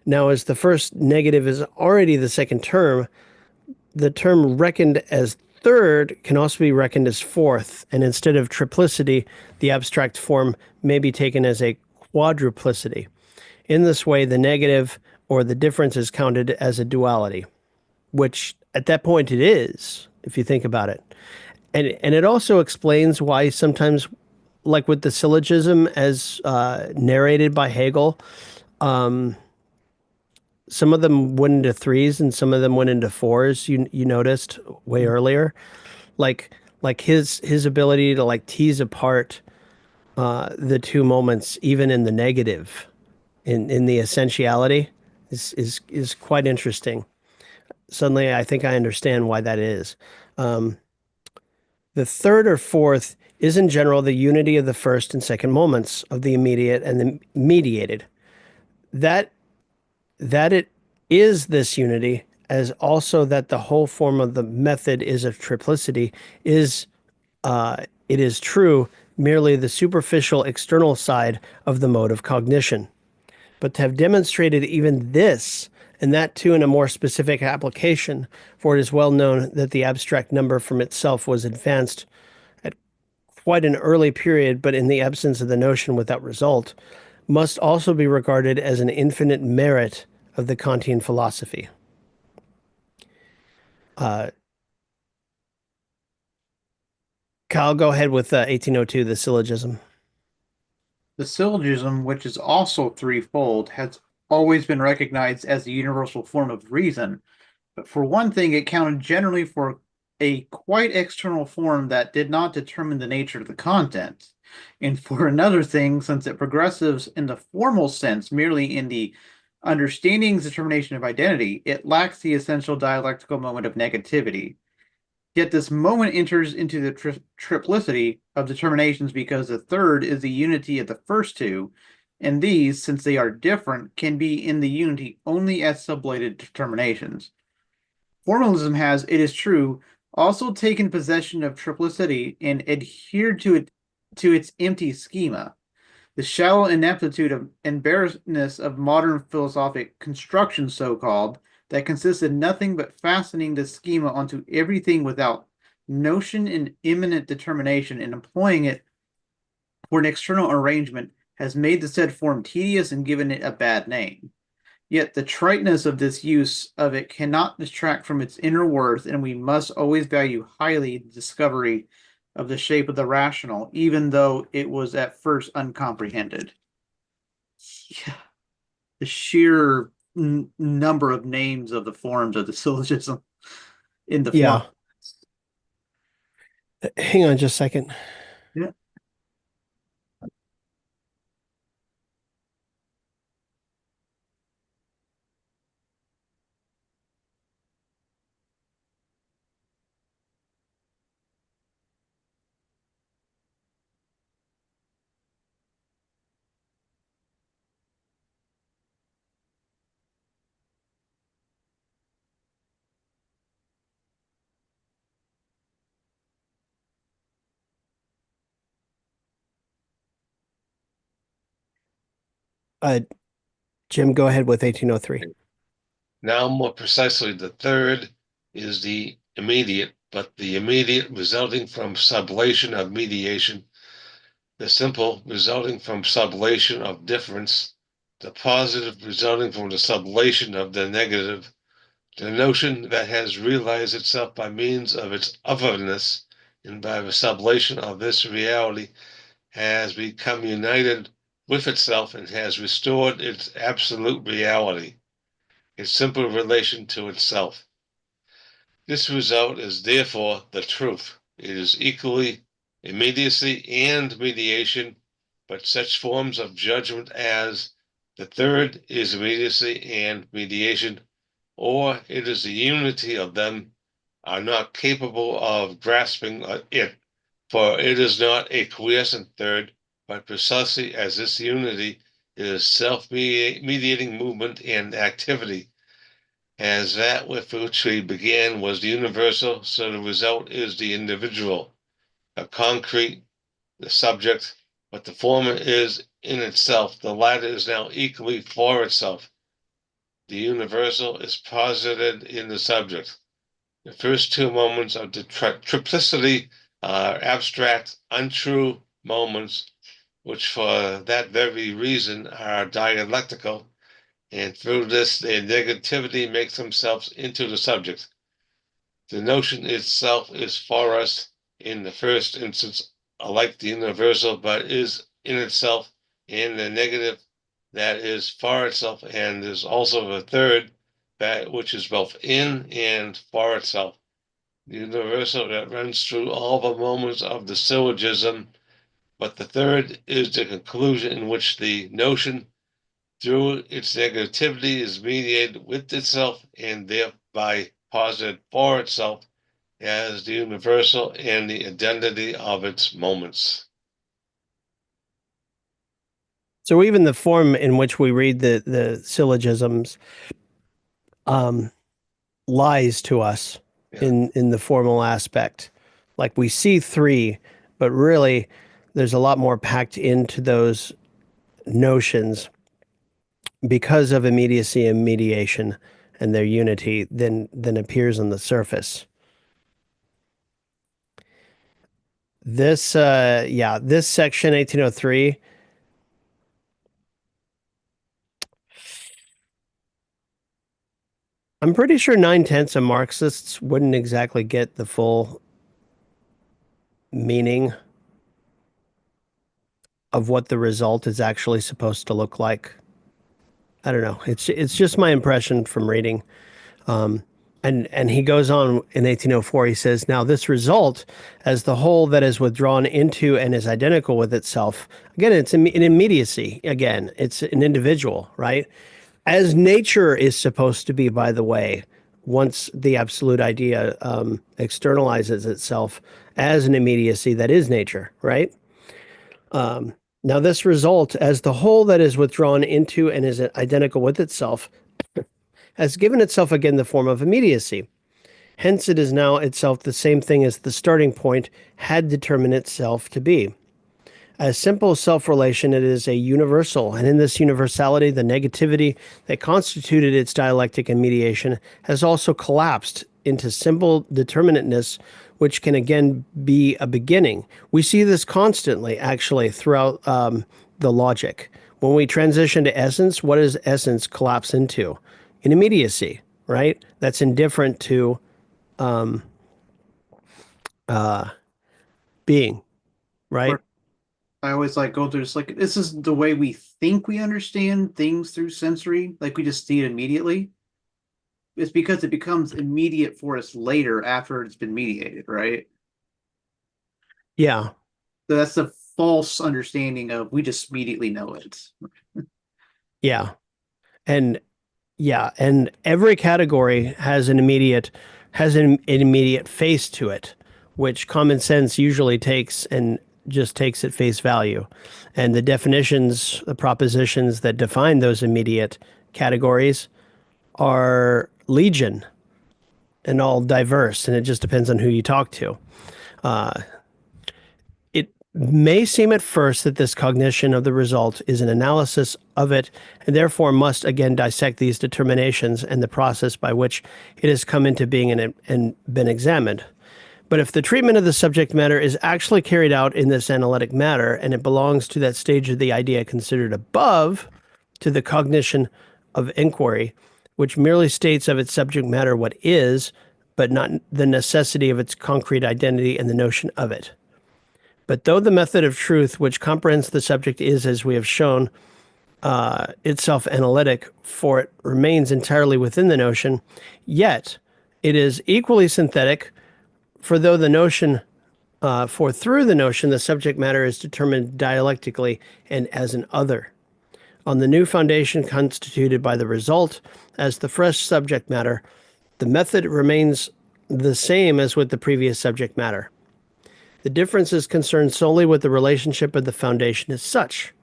Now, as the first negative is already the second term, the term reckoned as third can also be reckoned as fourth, and instead of triplicity, the abstract form may be taken as a quadruplicity. In this way, the negative or the difference is counted as a duality, which at that point it is, if you think about it. And it also explains why sometimes, like with the syllogism as narrated by Hegel, some of them went into threes and some of them went into fours. You noticed way earlier, like his ability to like tease apart the two moments, even in the negative, in the essentiality, is quite interesting. Suddenly, I think I understand why that is. The third or fourth is in general the unity of the first and second moments of the immediate and the mediated. That it is this unity, as also that the whole form of the method is of triplicity, is it is true merely the superficial external side of the mode of cognition. But to have demonstrated even this, and that too in a more specific application, for it is well known that the abstract number from itself was advanced at quite an early period, but in the absence of the notion without result, must also be regarded as an infinite merit of the Kantian philosophy. Kyle, go ahead with 1802, the syllogism. The syllogism, which is also threefold, has always been recognized as the universal form of reason. But for one thing, it counted generally for a quite external form that did not determine the nature of the content. And for another thing, since it progresses in the formal sense merely in the understanding's determination of identity, it lacks the essential dialectical moment of negativity. Yet this moment enters into the triplicity of determinations because the third is the unity of the first two, and these, since they are different, can be in the unity only as sublated determinations. Formalism has, it is true, also taken possession of triplicity and adhered to its empty schema. The shallow ineptitude of and barrenness of modern philosophic construction, so called, that consists in nothing but fastening the schema onto everything without notion and imminent determination and employing it for an external arrangement, has made the said form tedious and given it a bad name. Yet the triteness of this use of it cannot distract from its inner worth, and we must always value highly the discovery of the shape of the rational, even though it was at first uncomprehended. Yeah. The sheer number of names of the forms of the syllogism in the form. Yeah. Hang on just a second. Yeah. Uh, Jim, go ahead with 1803. Now, more precisely, the third is the immediate, but the immediate resulting from sublation of mediation, the simple resulting from sublation of difference, the positive resulting from the sublation of the negative, the notion that has realized itself by means of its otherness and by the sublation of this reality has become united with itself and has restored its absolute reality, its simple relation to itself. This result is therefore the truth. It is equally immediacy and mediation, but such forms of judgment as the third is immediacy and mediation, or it is the unity of them, are not capable of grasping it, for it is not a quiescent third, but precisely as this unity is self-mediating movement and activity, as that with which we began was the universal, so the result is the individual, a concrete, the subject, but the former is in itself, the latter is now equally for itself. The universal is posited in the subject. The first two moments of the triplicity are abstract, untrue moments, which for that very reason are dialectical, and through this their negativity makes themselves into the subject. The notion itself is for us, in the first instance, like the universal, but is in itself, and the negative that is for itself, and is also the third, that which is both in and for itself. The universal that runs through all the moments of the syllogism, but the third is the conclusion in which the notion, through its negativity, is mediated with itself and thereby posited for itself as the universal and the identity of its moments. So even the form in which we read the syllogisms lies to us in the formal aspect. Like we see three, but really there's a lot more packed into those notions because of immediacy and mediation and their unity than appears on the surface. This this section 1803, I'm pretty sure 9/10 of Marxists wouldn't exactly get the full meaning of what the result is actually supposed to look like. I don't know. It's just my impression from reading. And he goes on in 1804. He says, "Now this result, as the whole that is withdrawn into and is identical with itself, again, it's an immediacy. Again, it's an individual, right? As nature is supposed to be, by the way, once the absolute idea externalizes itself as an immediacy that is nature, right? Now, this result, as the whole that is withdrawn into and is identical with itself, has given itself again the form of immediacy. Hence, it is now itself the same thing as the starting point had determined itself to be. As simple self-relation, it is a universal, and in this universality, the negativity that constituted its dialectic and mediation has also collapsed into simple determinateness, which can again be a beginning. We see this constantly, actually, throughout the logic. When we transition to essence, what does essence collapse into? An immediacy, right? That's indifferent to being, right? Or I always like go through this, like this is the way we think we understand things through sensory, like we just see it immediately. It's because it becomes immediate for us later after it's been mediated, right? Yeah, So that's the false understanding of we just immediately know it. yeah. And yeah, and every category has an immediate face to it, which common sense usually takes and just takes at face value. And the definitions, the propositions that define those immediate categories are legion and all diverse, and it just depends on who you talk to. may seem at first that this cognition of the result is an analysis of it, and therefore must again dissect these determinations and the process by which it has come into being and been examined. But if the treatment of the subject matter is actually carried out in this analytic matter, and it belongs to that stage of the idea considered above to the cognition of inquiry, which merely states of its subject matter what is, but not the necessity of its concrete identity and the notion of it. But though the method of truth which comprehends the subject is, as we have shown, itself analytic, for it remains entirely within the notion, yet it is equally synthetic, for though the notion, for through the notion, the subject matter is determined dialectically and as an other, on the new foundation constituted by the result as the fresh subject matter, the method remains the same as with the previous subject matter. The difference is concerned solely with the relationship of the foundation as such.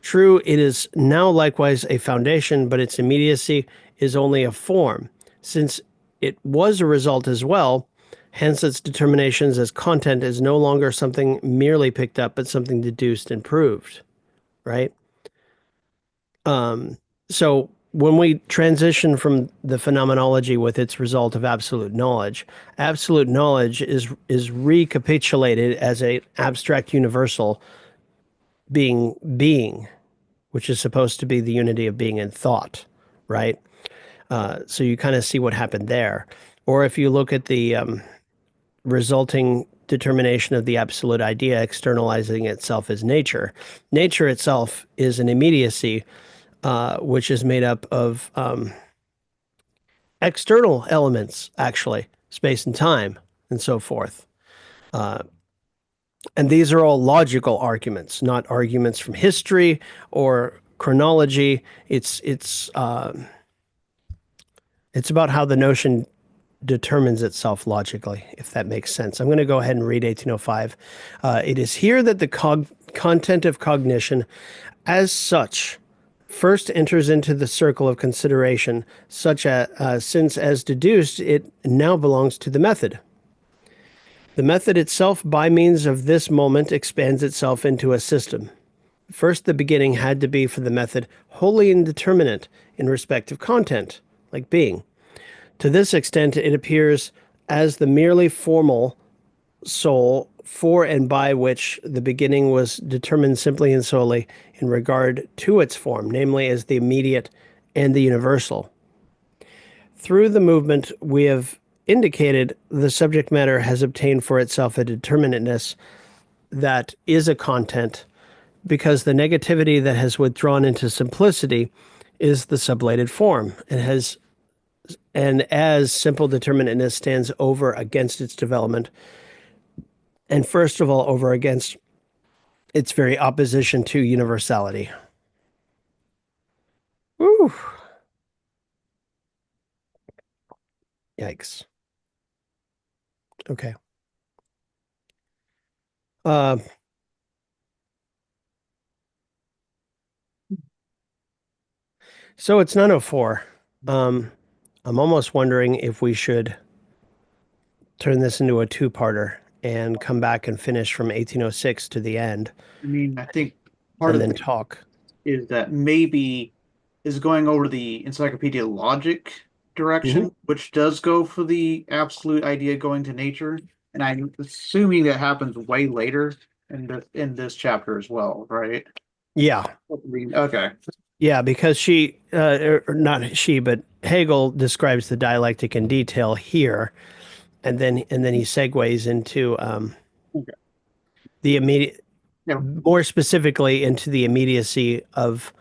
True, it is now likewise a foundation, but its immediacy is only a form, since it was a result as well. Hence, its determinations as content is no longer something merely picked up, but something deduced and proved, right? So when we transition from the phenomenology with its result of absolute knowledge is recapitulated as an abstract universal being, which is supposed to be the unity of being and thought, right? So you kind of see what happened there. Or if you look at the resulting determination of the absolute idea externalizing itself as nature, nature itself is an immediacy, which is made up of external elements, actually, space and time, and so forth. And these are all logical arguments, not arguments from history or chronology. It's about how the notion determines itself logically, if that makes sense. I'm going to go ahead and read 1805. It is here that the content of cognition, as such, first enters into the circle of consideration, such as since as deduced, it now belongs to the method. The method itself, by means of this moment, expands itself into a system. First, the beginning had to be for the method wholly indeterminate in respect of content, like being. To this extent, it appears as the merely formal soul for and by which the beginning was determined simply and solely in regard to its form, namely as the immediate and the universal. Through the movement we have indicated, the subject matter has obtained for itself a determinateness that is a content, because the negativity that has withdrawn into simplicity is the sublated form, and as simple determinateness stands over against its development, and first of all over against its very opposition to universality. Woo. Yikes. Okay. So it's 9:04. I'm almost wondering if we should turn this into a two-parter and come back and finish from 1806 to the end. I mean, I think part and of then it talk. is that maybe is going over the encyclopedia logic direction, which does go for the absolute idea going to nature. And I'm assuming that happens way later in this chapter as well, right? Yeah. Okay. Yeah, because she, not she, but Hegel describes the dialectic in detail here, and then he segues into Okay. the immediate, Yeah. more specifically into the immediacy of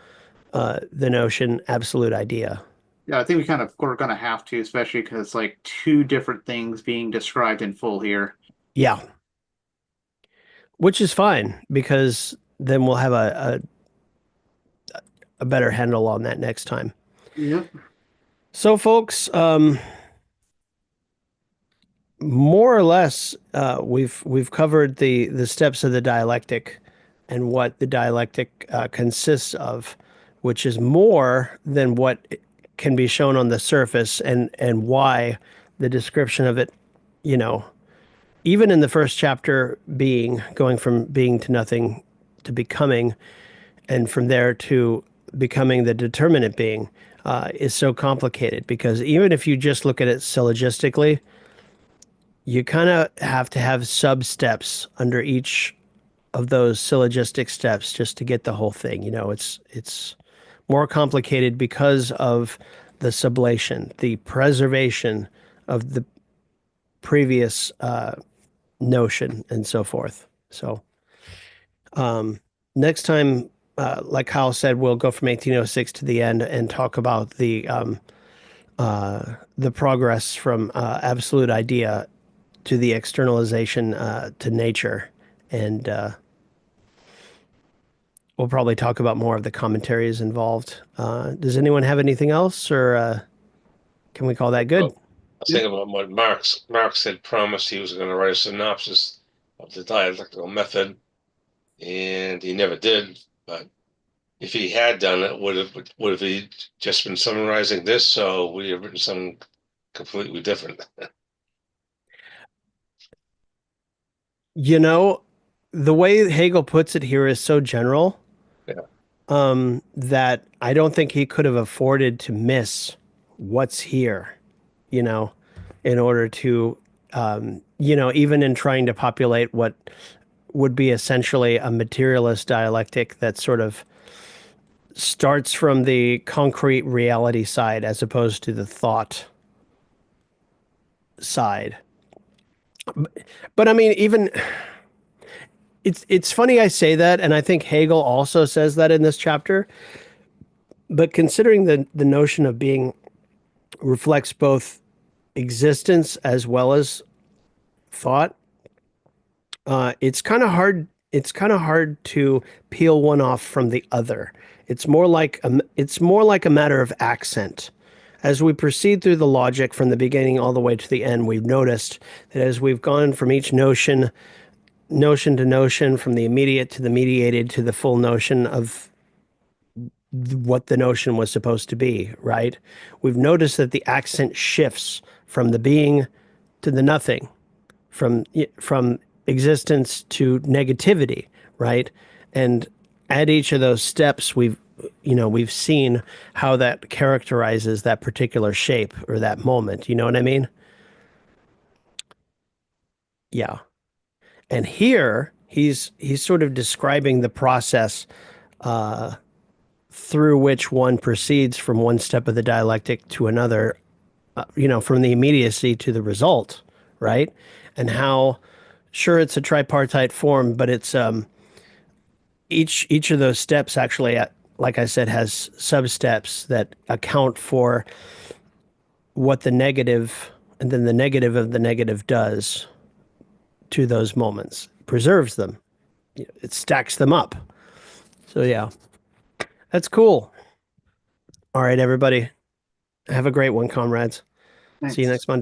the notion absolute idea. Yeah, I think we're gonna have to, especially because it's like two different things being described in full here. Yeah. Which is fine, because then we'll have a better handle on that next time. Yep. So, folks, more or less, we've covered the steps of the dialectic and what the dialectic consists of, which is more than what can be shown on the surface, and why the description of it, even in the first chapter, going from being to nothing to becoming, and from there to becoming the determinate being, is so complicated because even if you just look at it syllogistically, you kind of have to have sub steps under each of those syllogistic steps just to get the whole thing. It's more complicated because of the sublation, the preservation of the previous notion, and so forth. So next time, like Kyle said, we'll go from 1806 to the end and talk about the progress from absolute idea to the externalization to nature, and we'll probably talk about more of the commentaries involved. Does anyone have anything else, or can we call that good? Well, I was thinking about what Marx had promised he was going to write a synopsis of the dialectical method, and he never did. But if he had done it, would have he just been summarizing this, or would he have written something completely different? You know, the way Hegel puts it here is so general, Yeah. that I don't think he could have afforded to miss what's here, you know, in order to, even in trying to populate what would be essentially a materialist dialectic that sort of starts from the concrete reality side as opposed to the thought side. But I mean, even it's funny I say that, and I think Hegel also says that in this chapter. But considering the notion of being reflects both existence as well as thought, it's kind of hard. It's kind of hard to peel one off from the other. It's more like a matter of accent. As we proceed through the logic from the beginning all the way to the end, we've noticed that as we've gone from each notion to notion, from the immediate to the mediated to the full notion of what the notion was supposed to be, right? We've noticed that the accent shifts from the being to the nothing, from existence to negativity, right? And at each of those steps, we've seen how that characterizes that particular shape or that moment. You know what I mean? Yeah. And here he's sort of describing the process through which one proceeds from one step of the dialectic to another, from the immediacy to the result, right? And how, sure, it's a tripartite form, but it's each of those steps actually, like I said, has sub-steps that account for what the negative and then the negative of the negative does to those moments, preserves them, it stacks them up. So yeah, that's cool. All right, everybody, have a great one, comrades. See you Thanks. next Monday.